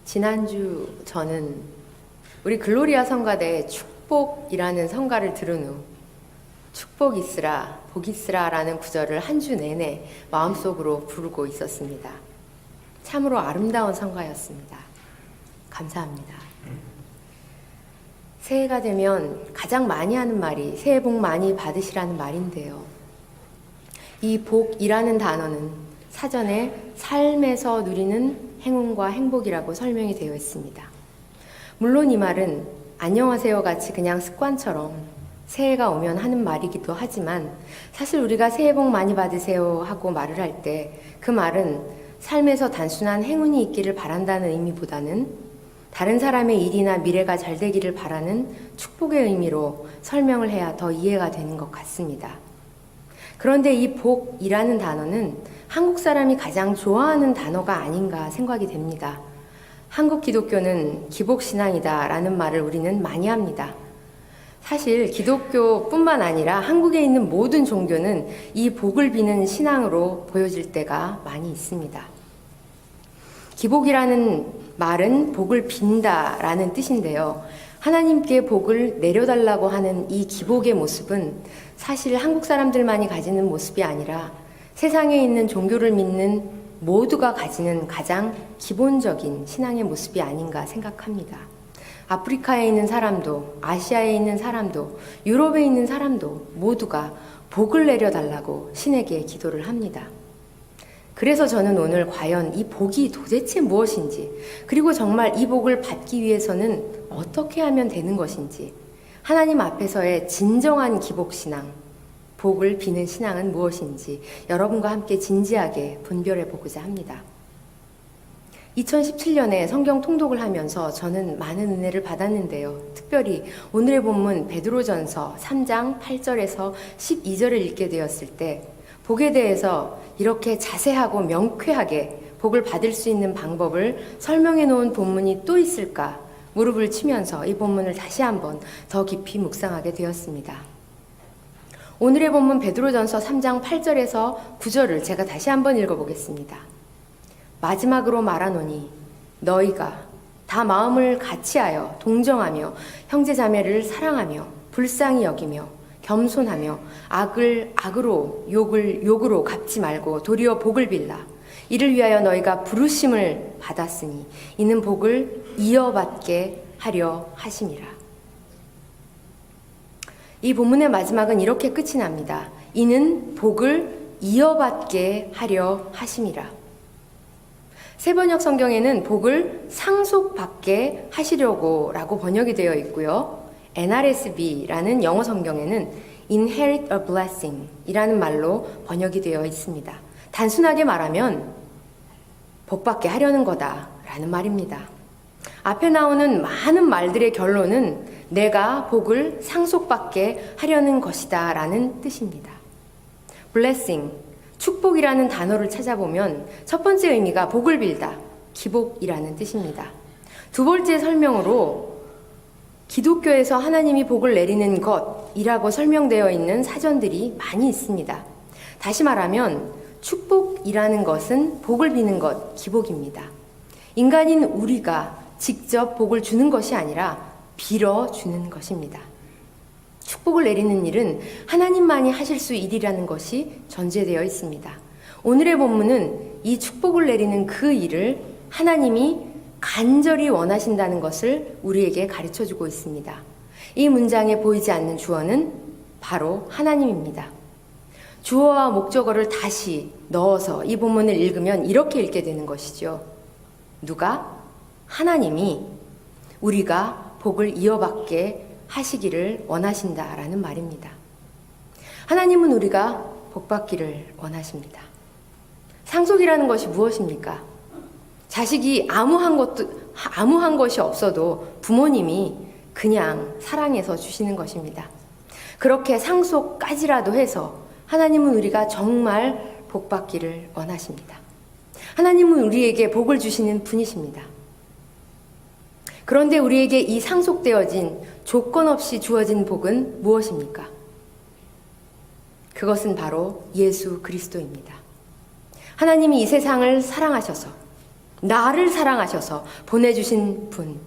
지난주 저는 우리 글로리아 성가대의 축복이라는 성가를 들은 후 축복 있으라 복 있으라 라는 구절을 한 주 내내 마음속으로 부르고 있었습니다. 참으로 아름다운 성가였습니다. 감사합니다. 새해가 되면 가장 많이 하는 말이 새해 복 많이 받으시라는 말인데요. 이 복이라는 단어는 사전에 삶에서 누리는 행운과 행복이라고 설명이 되어 있습니다. 물론 이 말은 안녕하세요 같이 그냥 습관처럼 새해가 오면 하는 말이기도 하지만 사실 우리가 새해 복 많이 받으세요 하고 말을 할 때 그 말은 삶에서 단순한 행운이 있기를 바란다는 의미보다는 다른 사람의 일이나 미래가 잘 되기를 바라는 축복의 의미로 설명을 해야 더 이해가 되는 것 같습니다. 그런데 이 복이라는 단어는 한국 사람이 가장 좋아하는 단어가 아닌가 생각이 됩니다. 한국 기독교는 기복신앙이다 라는 말을 우리는 많이 합니다. 사실 기독교뿐만 아니라 한국에 있는 모든 종교는 이 복을 비는 신앙으로 보여질 때가 많이 있습니다. 기복이라는 말은 복을 빈다 라는 뜻인데요. 하나님께 복을 내려달라고 하는 이 기복의 모습은 사실 한국 사람들만이 가지는 모습이 아니라 세상에 있는 종교를 믿는 모두가 가지는 가장 기본적인 신앙의 모습이 아닌가 생각합니다. 아프리카에 있는 사람도, 아시아에 있는 사람도, 유럽에 있는 사람도 모두가 복을 내려달라고 신에게 기도를 합니다. 그래서 저는 오늘 과연 이 복이 도대체 무엇인지, 그리고 정말 이 복을 받기 위해서는 어떻게 하면 되는 것인지, 하나님 앞에서의 진정한 기복신앙, 복을 비는 신앙은 무엇인지 여러분과 함께 진지하게 분별해 보고자 합니다. 2017년에 성경 통독을 하면서 저는 많은 은혜를 받았는데요. 특별히 오늘의 본문 베드로전서 3장 8절에서 12절을 읽게 되었을 때 복에 대해서 이렇게 자세하고 명쾌하게 복을 받을 수 있는 방법을 설명해 놓은 본문이 또 있을까 무릎을 치면서 이 본문을 다시 한번 더 깊이 묵상하게 되었습니다. 오늘의 본문 베드로전서 3장 8절에서 9절을 제가 다시 한번 읽어보겠습니다. 마지막으로 말하노니 너희가 다 마음을 같이하여 동정하며 형제자매를 사랑하며 불쌍히 여기며 겸손하며 악을 악으로 욕을 욕으로 갚지 말고 도리어 복을 빌라. 이를 위하여 너희가 부르심을 받았으니 이는 복을 이어받게 하려 하심이라. 이 본문의 마지막은 이렇게 끝이 납니다. 이는 복을 이어받게 하려 하심이라. 세번역 성경에는 복을 상속받게 하시려고 라고 번역이 되어 있고요. NRSV라는 영어 성경에는 inherit a blessing 이라는 말로 번역이 되어 있습니다. 단순하게 말하면 복받게 하려는 거다 라는 말입니다. 앞에 나오는 많은 말들의 결론은 내가 복을 상속받게 하려는 것이다 라는 뜻입니다. blessing, 축복이라는 단어를 찾아보면 첫 번째 의미가 복을 빌다, 기복이라는 뜻입니다. 두 번째 설명으로 기독교에서 하나님이 복을 내리는 것이라고 설명되어 있는 사전들이 많이 있습니다. 다시 말하면 축복이라는 것은 복을 비는 것, 기복입니다. 인간인 우리가 직접 복을 주는 것이 아니라 빌어주는 것입니다. 축복을 내리는 일은 하나님만이 하실 수 일이라는 것이 전제되어 있습니다. 오늘의 본문은 이 축복을 내리는 그 일을 하나님이 간절히 원하신다는 것을 우리에게 가르쳐주고 있습니다. 이 문장에 보이지 않는 주어는 바로 하나님입니다. 주어와 목적어를 다시 넣어서 이 본문을 읽으면 이렇게 읽게 되는 것이죠. 누가? 하나님이 우리가 복을 이어받게 하시기를 원하신다라는 말입니다. 하나님은 우리가 복받기를 원하십니다. 상속이라는 것이 무엇입니까? 자식이 아무한 것이 없어도 부모님이 그냥 사랑해서 주시는 것입니다. 그렇게 상속까지라도 해서 하나님은 우리가 정말 복받기를 원하십니다. 하나님은 우리에게 복을 주시는 분이십니다. 그런데 우리에게 이 상속되어진 조건 없이 주어진 복은 무엇입니까? 그것은 바로 예수 그리스도입니다. 하나님이 이 세상을 사랑하셔서 나를 사랑하셔서 보내주신 분,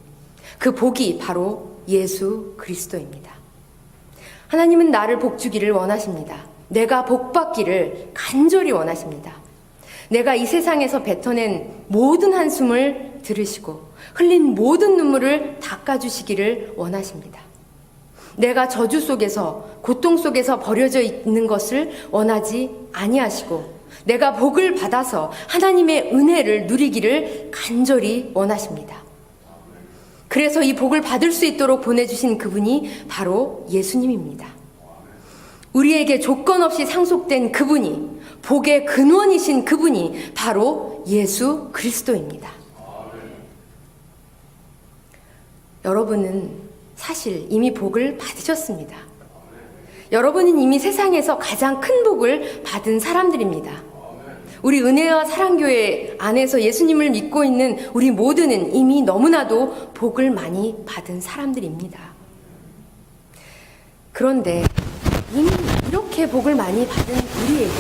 그 복이 바로 예수 그리스도입니다. 하나님은 나를 복주기를 원하십니다. 내가 복받기를 간절히 원하십니다. 내가 이 세상에서 뱉어낸 모든 한숨을 들으시고 흘린 모든 눈물을 닦아주시기를 원하십니다. 내가 저주 속에서 고통 속에서 버려져 있는 것을 원하지 아니하시고 내가 복을 받아서 하나님의 은혜를 누리기를 간절히 원하십니다. 그래서 이 복을 받을 수 있도록 보내주신 그분이 바로 예수님입니다. 우리에게 조건 없이 상속된 그분이, 복의 근원이신 그분이 바로 예수 그리스도입니다. 여러분은 사실 이미 복을 받으셨습니다. 여러분은 이미 세상에서 가장 큰 복을 받은 사람들입니다. 우리 은혜와 사랑교회 안에서 예수님을 믿고 있는 우리 모두는 이미 너무나도 복을 많이 받은 사람들입니다. 그런데 이미 이렇게 복을 많이 받은 우리에게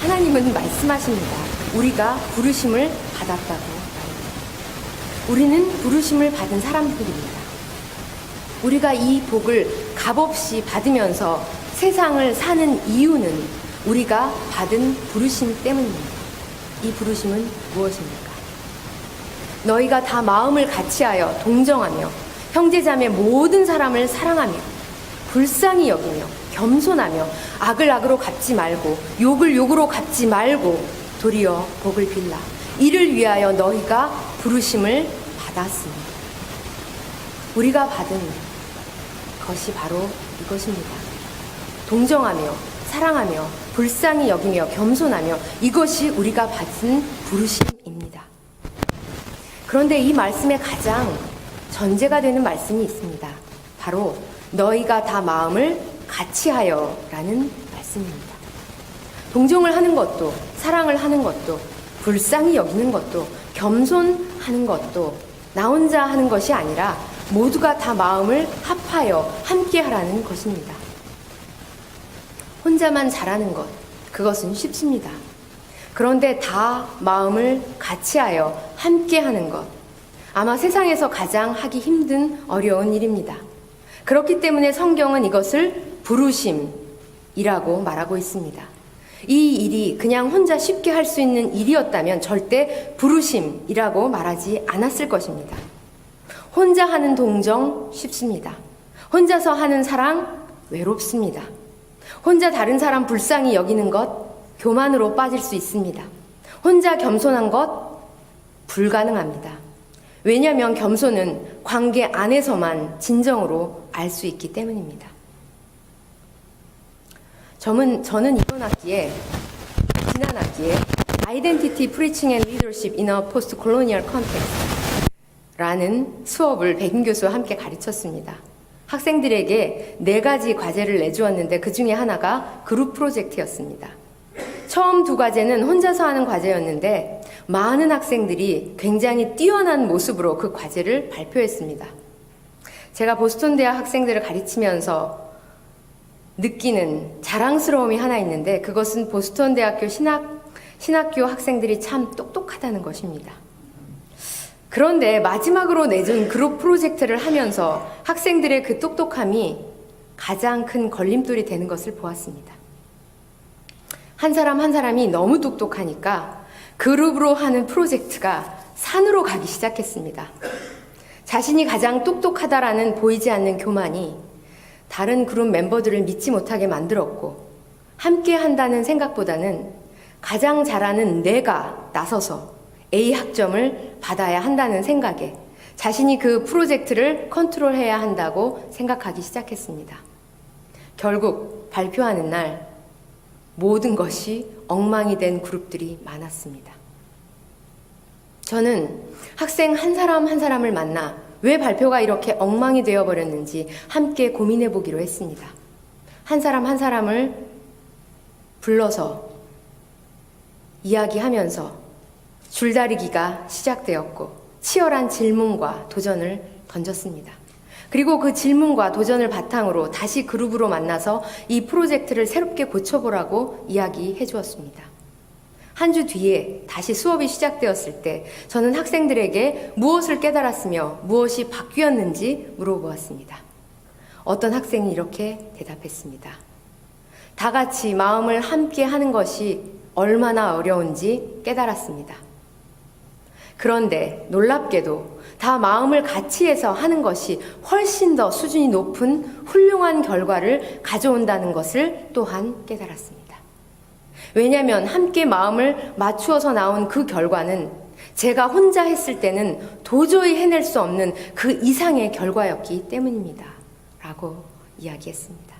하나님은 말씀하십니다. 우리가 부르심을 받았다고 말입니다. 우리는 부르심을 받은 사람들입니다. 우리가 이 복을 값없이 받으면서 세상을 사는 이유는 우리가 받은 부르심 때문입니다. 이 부르심은 무엇입니까? 너희가 다 마음을 같이하여 동정하며 형제자매 모든 사람을 사랑하며 불쌍히 여기며 겸손하며 악을 악으로 갚지 말고 욕을 욕으로 갚지 말고 도리어 복을 빌라. 이를 위하여 너희가 부르심을 받았습니다. 우리가 받은 것이 바로 이것입니다. 동정하며 사랑하며 불쌍히 여기며 겸손하며 이것이 우리가 받은 부르심입니다. 그런데 이 말씀에 가장 전제가 되는 말씀이 있습니다. 바로 너희가 다 마음을 같이하여 라는 말씀입니다. 동정을 하는 것도 사랑을 하는 것도 불쌍히 여기는 것도 겸손하는 것도 나 혼자 하는 것이 아니라 모두가 다 마음을 합하여 함께 하라는 것입니다. 혼자만 잘하는 것, 그것은 쉽습니다. 그런데 다 마음을 같이하여 함께 하는 것, 아마 세상에서 가장 하기 힘든 어려운 일입니다. 그렇기 때문에 성경은 이것을 부르심이라고 말하고 있습니다. 이 일이 그냥 혼자 쉽게 할 수 있는 일이었다면 절대 부르심이라고 말하지 않았을 것입니다. 혼자 하는 동정 쉽습니다. 혼자서 하는 사랑 외롭습니다. 혼자 다른 사람 불쌍히 여기는 것 교만으로 빠질 수 있습니다. 혼자 겸손한 것 불가능합니다. 왜냐하면 겸손은 관계 안에서만 진정으로 알 수 있기 때문입니다. 저는 지난 학기에 Identity Preaching and Leadership in a Post-Colonial Context 라는 수업을 백인 교수와 함께 가르쳤습니다. 학생들에게 4가지 과제를 내주었는데 그 중에 하나가 그룹 프로젝트였습니다. 처음 2과제는 혼자서 하는 과제였는데 많은 학생들이 굉장히 뛰어난 모습으로 그 과제를 발표했습니다. 제가 보스턴 대학 학생들을 가르치면서 느끼는 자랑스러움이 하나 있는데 그것은 보스턴 대학교 신학교 학생들이 참 똑똑하다는 것입니다. 그런데 마지막으로 내준 그룹 프로젝트를 하면서 학생들의 그 똑똑함이 가장 큰 걸림돌이 되는 것을 보았습니다. 한 사람 한 사람이 너무 똑똑하니까 그룹으로 하는 프로젝트가 산으로 가기 시작했습니다. 자신이 가장 똑똑하다라는 보이지 않는 교만이 다른 그룹 멤버들을 믿지 못하게 만들었고 함께 한다는 생각보다는 가장 잘하는 내가 나서서 A 학점을 받아야 한다는 생각에 자신이 그 프로젝트를 컨트롤해야 한다고 생각하기 시작했습니다. 결국 발표하는 날 모든 것이 엉망이 된 그룹들이 많았습니다. 저는 학생 한 사람 한 사람을 만나 왜 발표가 이렇게 엉망이 되어버렸는지 함께 고민해 보기로 했습니다. 한 사람 한 사람을 불러서 이야기하면서 줄다리기가 시작되었고 치열한 질문과 도전을 던졌습니다. 그리고 그 질문과 도전을 바탕으로 다시 그룹으로 만나서 이 프로젝트를 새롭게 고쳐보라고 이야기해 주었습니다. 한 주 뒤에 다시 수업이 시작되었을 때 저는 학생들에게 무엇을 깨달았으며 무엇이 바뀌었는지 물어보았습니다. 어떤 학생이 이렇게 대답했습니다. 다 같이 마음을 함께 하는 것이 얼마나 어려운지 깨달았습니다. 그런데 놀랍게도 다 마음을 같이 해서 하는 것이 훨씬 더 수준이 높은 훌륭한 결과를 가져온다는 것을 또한 깨달았습니다. 왜냐하면 함께 마음을 맞추어서 나온 그 결과는 제가 혼자 했을 때는 도저히 해낼 수 없는 그 이상의 결과였기 때문입니다. 라고 이야기했습니다.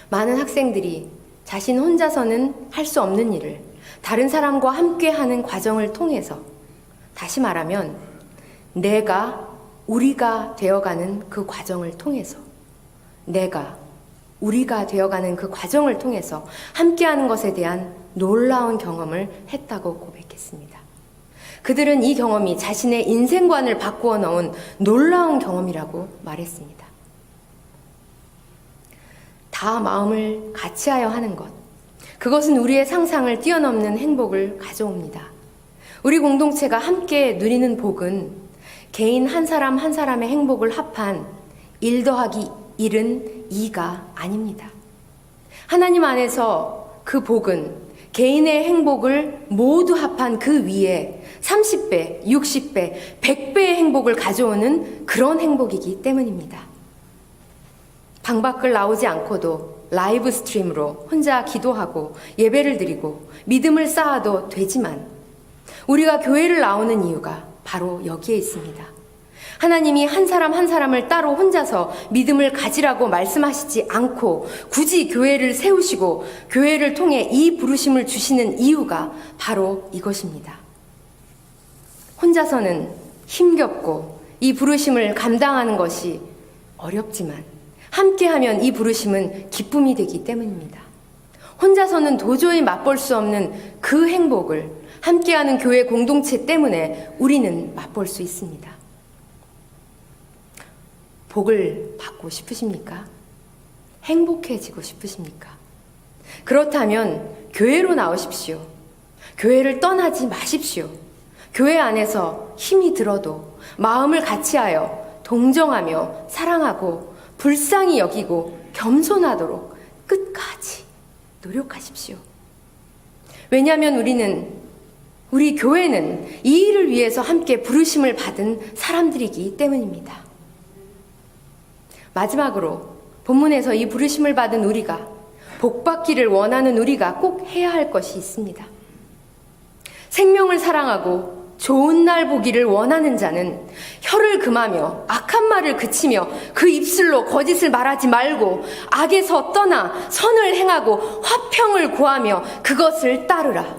많은 학생들이 자신 혼자서는 할 수 없는 일을 다른 사람과 함께 하는 과정을 통해서, 다시 말하면 내가 우리가 되어가는 그 과정을 통해서, 우리가 되어가는 그 과정을 통해서 함께하는 것에 대한 놀라운 경험을 했다고 고백했습니다. 그들은 이 경험이 자신의 인생관을 바꾸어 넣은 놀라운 경험이라고 말했습니다. 다 마음을 같이 하여 하는 것, 그것은 우리의 상상을 뛰어넘는 행복을 가져옵니다. 우리 공동체가 함께 누리는 복은 개인 한 사람 한 사람의 행복을 합한 1 더하기 1은 2가 아닙니다. 하나님 안에서 그 복은 개인의 행복을 모두 합한 그 위에 30배, 60배, 100배의 행복을 가져오는 그런 행복이기 때문입니다. 방 밖을 나오지 않고도 라이브 스트림으로 혼자 기도하고 예배를 드리고 믿음을 쌓아도 되지만 우리가 교회를 나오는 이유가 바로 여기에 있습니다. 하나님이 한 사람 한 사람을 따로 혼자서 믿음을 가지라고 말씀하시지 않고 굳이 교회를 세우시고 교회를 통해 이 부르심을 주시는 이유가 바로 이것입니다. 혼자서는 힘겹고 이 부르심을 감당하는 것이 어렵지만 함께하면 이 부르심은 기쁨이 되기 때문입니다. 혼자서는 도저히 맛볼 수 없는 그 행복을 함께하는 교회 공동체 때문에 우리는 맛볼 수 있습니다. 복을 받고 싶으십니까? 행복해지고 싶으십니까? 그렇다면 교회로 나오십시오. 교회를 떠나지 마십시오. 교회 안에서 힘이 들어도 마음을 같이하여 동정하며 사랑하고 불쌍히 여기고 겸손하도록 끝까지 노력하십시오. 왜냐하면 우리 교회는 이 일을 위해서 함께 부르심을 받은 사람들이기 때문입니다. 마지막으로 본문에서 이 부르심을 받은 우리가, 복받기를 원하는 우리가 꼭 해야 할 것이 있습니다. 생명을 사랑하고 좋은 날 보기를 원하는 자는 혀를 금하며 악한 말을 그치며 그 입술로 거짓을 말하지 말고 악에서 떠나 선을 행하고 화평을 구하며 그것을 따르라.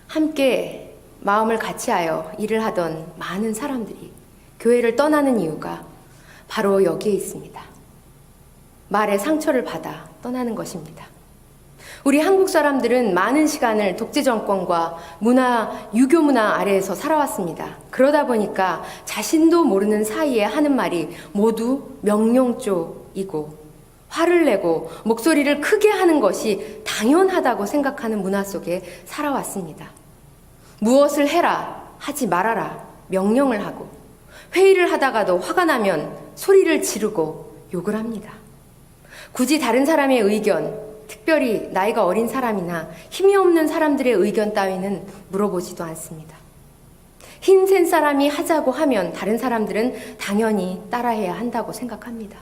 함께 마음을 같이하여 일을 하던 많은 사람들이 교회를 떠나는 이유가 바로 여기에 있습니다. 말의 상처를 받아 떠나는 것입니다. 우리 한국 사람들은 많은 시간을 독재 정권과 유교 문화 아래에서 살아왔습니다. 그러다 보니까 자신도 모르는 사이에 하는 말이 모두 명령조이고 화를 내고 목소리를 크게 하는 것이 당연하다고 생각하는 문화 속에 살아왔습니다. 무엇을 해라, 하지 말아라 명령을 하고 회의를 하다가도 화가 나면 소리를 지르고 욕을 합니다. 굳이 다른 사람의 의견, 특별히 나이가 어린 사람이나 힘이 없는 사람들의 의견 따위는 물어보지도 않습니다. 힘센 사람이 하자고 하면 다른 사람들은 당연히 따라해야 한다고 생각합니다.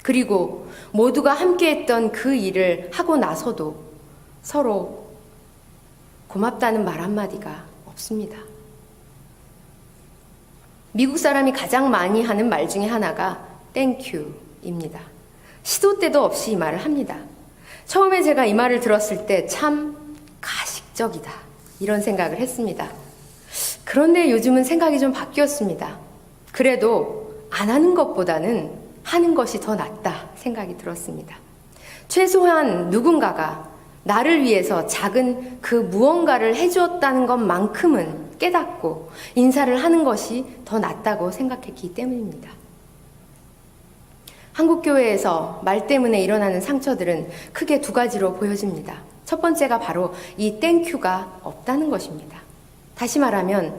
그리고 모두가 함께했던 그 일을 하고 나서도 서로 고맙다는 말 한마디가 없습니다. 미국 사람이 가장 많이 하는 말 중에 하나가 땡큐입니다. 시도 때도 없이 이 말을 합니다. 처음에 제가 이 말을 들었을 때 참 가식적이다 이런 생각을 했습니다. 그런데 요즘은 생각이 좀 바뀌었습니다. 그래도 안 하는 것보다는 하는 것이 더 낫다 생각이 들었습니다. 최소한 누군가가 나를 위해서 작은 그 무언가를 해주었다는 것만큼은 깨닫고 인사를 하는 것이 더 낫다고 생각했기 때문입니다. 한국교회에서 말 때문에 일어나는 상처들은 크게 두 가지로 보여집니다. 첫 번째가 바로 이 땡큐가 없다는 것입니다. 다시 말하면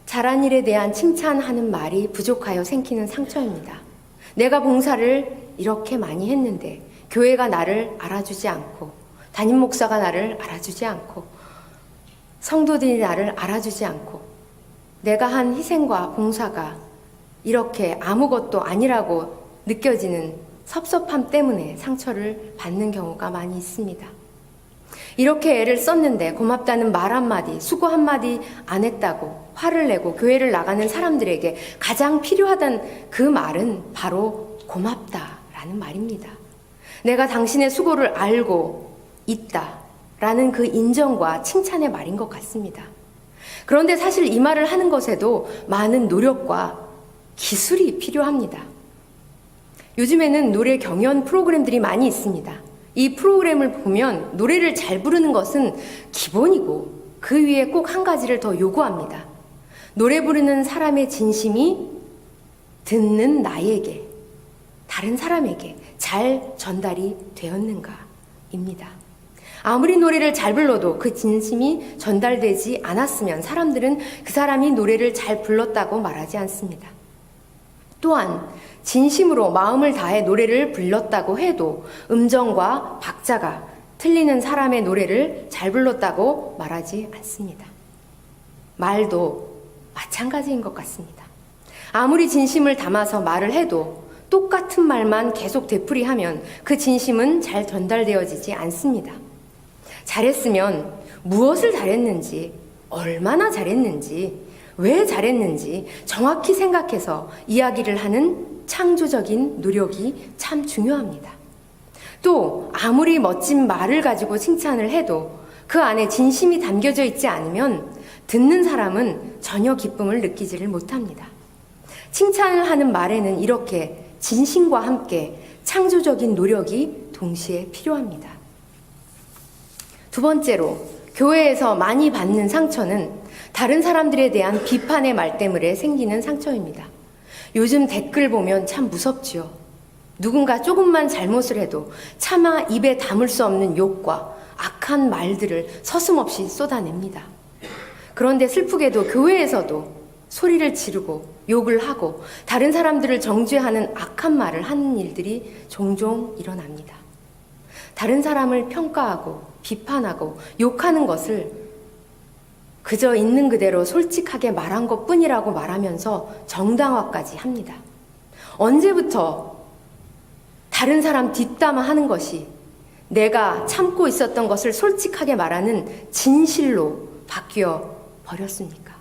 잘한 일에 대한 칭찬하는 말이 부족하여 생기는 상처입니다. 내가 봉사를 이렇게 많이 했는데 교회가 나를 알아주지 않고, 담임 목사가 나를 알아주지 않고, 성도들이 나를 알아주지 않고, 내가 한 희생과 봉사가 이렇게 아무것도 아니라고 느껴지는 섭섭함 때문에 상처를 받는 경우가 많이 있습니다. 이렇게 애를 썼는데 고맙다는 말 한마디, 수고 한마디 안 했다고 화를 내고 교회를 나가는 사람들에게 가장 필요하던 그 말은 바로 고맙다라는 말입니다. 내가 당신의 수고를 알고 있다라는 그 인정과 칭찬의 말인 것 같습니다. 그런데 사실 이 말을 하는 것에도 많은 노력과 기술이 필요합니다. 요즘에는 노래 경연 프로그램들이 많이 있습니다. 이 프로그램을 보면 노래를 잘 부르는 것은 기본이고 그 위에 꼭 한 가지를 더 요구합니다. 노래 부르는 사람의 진심이 듣는 나에게, 다른 사람에게 잘 전달이 되었는가입니다. 아무리 노래를 잘 불러도 그 진심이 전달되지 않았으면 사람들은 그 사람이 노래를 잘 불렀다고 말하지 않습니다. 또한 진심으로 마음을 다해 노래를 불렀다고 해도 음정과 박자가 틀리는 사람의 노래를 잘 불렀다고 말하지 않습니다. 말도 마찬가지인 것 같습니다. 아무리 진심을 담아서 말을 해도 똑같은 말만 계속 되풀이하면 그 진심은 잘 전달되어지지 않습니다. 잘했으면 무엇을 잘했는지, 얼마나 잘했는지, 왜 잘했는지 정확히 생각해서 이야기를 하는 창조적인 노력이 참 중요합니다. 또 아무리 멋진 말을 가지고 칭찬을 해도 그 안에 진심이 담겨져 있지 않으면 듣는 사람은 전혀 기쁨을 느끼지를 못합니다. 칭찬을 하는 말에는 이렇게 진심과 함께 창조적인 노력이 동시에 필요합니다. 두 번째로, 교회에서 많이 받는 상처는 다른 사람들에 대한 비판의 말 때문에 생기는 상처입니다. 요즘 댓글 보면 참 무섭지요. 누군가 조금만 잘못을 해도 차마 입에 담을 수 없는 욕과 악한 말들을 서슴없이 쏟아냅니다. 그런데 슬프게도 교회에서도 소리를 지르고 욕을 하고 다른 사람들을 정죄하는 악한 말을 하는 일들이 종종 일어납니다. 다른 사람을 평가하고 비판하고 욕하는 것을 그저 있는 그대로 솔직하게 말한 것뿐이라고 말하면서 정당화까지 합니다. 언제부터 다른 사람 뒷담화하는 것이 내가 참고 있었던 것을 솔직하게 말하는 진실로 바뀌어 버렸습니까?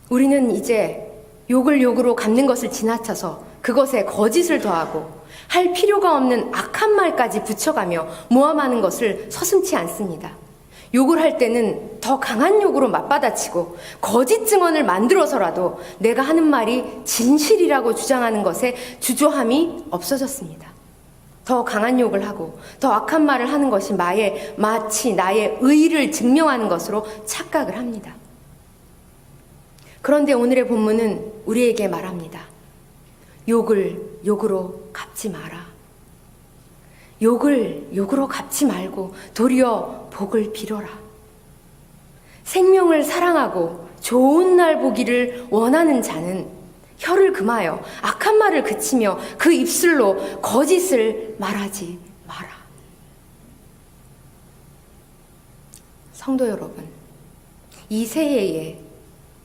우리는 이제 욕을 욕으로 갚는 것을 지나쳐서 그것에 거짓을 더하고 할 필요가 없는 악한 말까지 붙여가며 모함하는 것을 서슴지 않습니다. 욕을 할 때는 더 강한 욕으로 맞받아치고 거짓 증언을 만들어서라도 내가 하는 말이 진실이라고 주장하는 것에 주저함이 없어졌습니다. 더 강한 욕을 하고 더 악한 말을 하는 것이 마치 나의 의의를 증명하는 것으로 착각을 합니다. 그런데 오늘의 본문은 우리에게 말합니다. 욕을 욕으로 갚지 마라. 욕을 욕으로 갚지 말고 도리어 복을 빌어라. 생명을 사랑하고 좋은 날 보기를 원하는 자는 혀를 금하여 악한 말을 그치며 그 입술로 거짓을 말하지 마라. 성도 여러분, 이 새해에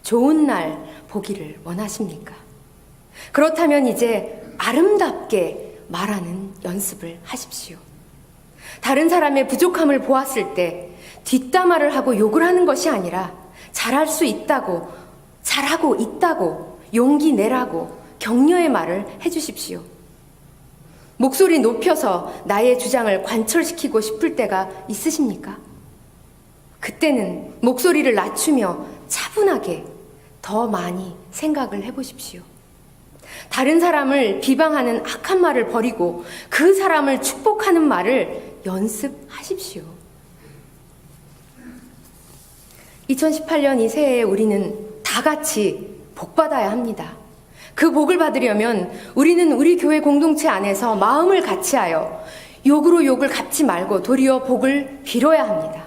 좋은 날 보기를 원하십니까? 그렇다면 이제 아름답게 말하는 연습을 하십시오. 다른 사람의 부족함을 보았을 때 뒷담화를 하고 욕을 하는 것이 아니라 잘할 수 있다고, 잘하고 있다고 용기 내라고 격려의 말을 해주십시오. 목소리 높여서 나의 주장을 관철시키고 싶을 때가 있으십니까? 그때는 목소리를 낮추며 차분하게 더 많이 생각을 해보십시오. 다른 사람을 비방하는 악한 말을 버리고 그 사람을 축복하는 말을 연습하십시오. 2018년 이 새해에 우리는 다 같이 복받아야 합니다. 그 복을 받으려면 우리는 우리 교회 공동체 안에서 마음을 같이하여 욕으로 욕을 갚지 말고 도리어 복을 빌어야 합니다.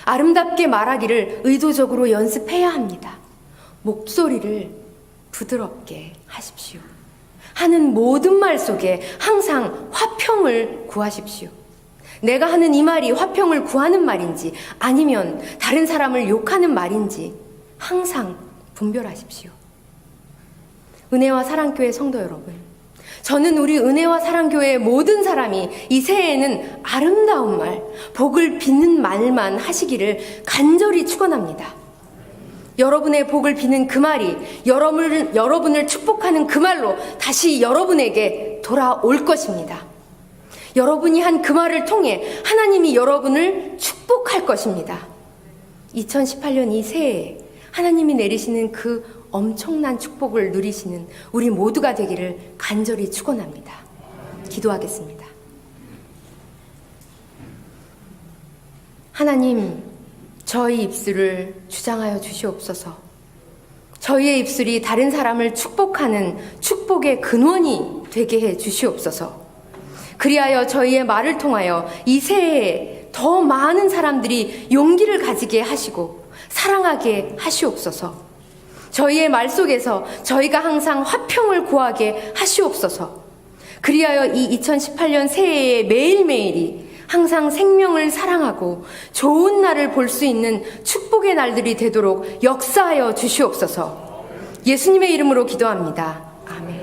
아름답게 말하기를 의도적으로 연습해야 합니다. 목소리를 부드럽게 하십시오. 하는 모든 말 속에 항상 화평을 구하십시오. 내가 하는 이 말이 화평을 구하는 말인지 아니면 다른 사람을 욕하는 말인지 항상 분별하십시오. 은혜와 사랑교회 성도 여러분, 저는 우리 은혜와 사랑교회의 모든 사람이 이 새해에는 아름다운 말, 복을 빚는 말만 하시기를 간절히 축원합니다. 여러분의 복을 비는 그 말이 여러분을 축복하는 그 말로 다시 여러분에게 돌아올 것입니다. 여러분이 한 그 말을 통해 하나님이 여러분을 축복할 것입니다. 2018년 이 새해에 하나님이 내리시는 그 엄청난 축복을 누리시는 우리 모두가 되기를 간절히 축원합니다. 기도하겠습니다. 하나님, 저희 입술을 주장하여 주시옵소서. 저희의 입술이 다른 사람을 축복하는 축복의 근원이 되게 해 주시옵소서. 그리하여 저희의 말을 통하여 이 새해에 더 많은 사람들이 용기를 가지게 하시고 사랑하게 하시옵소서. 저희의 말 속에서 저희가 항상 화평을 구하게 하시옵소서. 그리하여 이 2018년 새해의 매일매일이 항상 생명을 사랑하고 좋은 날을 볼 수 있는 축복의 날들이 되도록 역사하여 주시옵소서. 예수님의 이름으로 기도합니다. 아멘.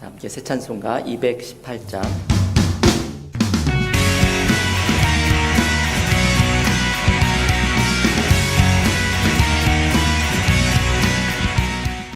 함께 새 찬송가 218장